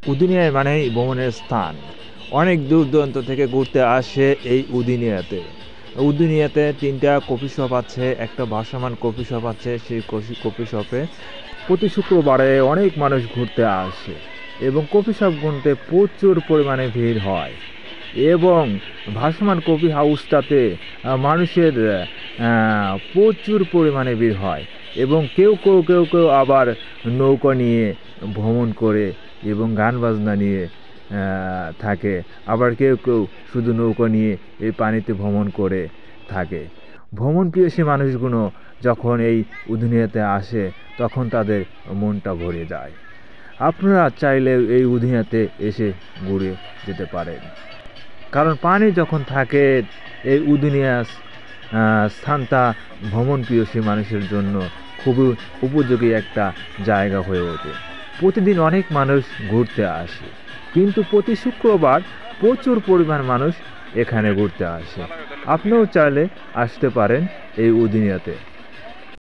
উদিনিয়া মানেই ভ্রমণের স্থান। অনেক দূর দূরান্ত থেকে ঘুরতে আসে এই উদিনিয়াতে। উদিনিয়াতে ৩টা কফি শপ আছে, একটা ভাসমান কফি শপ আছে। সেই কফি শপে প্রতি শুক্রবারে অনেক মানুষ ঘুরতে আসে এবং কফি শপ গুনতে প্রচুর পরিমাণে ভিড় হয়। এবং ভাসমান কফি হাউসটাতে মানুষের প্রচুর পরিমাণে ভিড় হয় এবং কেউ আবার নৌকা নিয়ে ভ্রমণ করে এবং গান বাজনা নিয়ে থাকে। আবার কেউ শুধু নৌকা নিয়ে এই পানিতে ভ্রমণ করে থাকে। ভ্রমণ প্রিয়সী মানুষগুলো যখন এই উদিনিয়াতে আসে তখন তাদের মনটা ভরে যায়। আপনারা চাইলে এই উদিনিয়াতে এসে ঘুরে যেতে পারেন, কারণ পানি যখন থাকে এই উদিনিয়া স্থানটা ভ্রমণ প্রিয়সী মানুষের জন্য খুবই উপযোগী একটা জায়গা হয়ে ওঠে। প্রতিদিন অনেক মানুষ ঘুরতে আসে, কিন্তু প্রতি শুক্রবার প্রচুর পরিমাণ মানুষ এখানে ঘুরতে আসে। আপনিও চাইলে আসতে পারেন এই উদিনিয়াতে।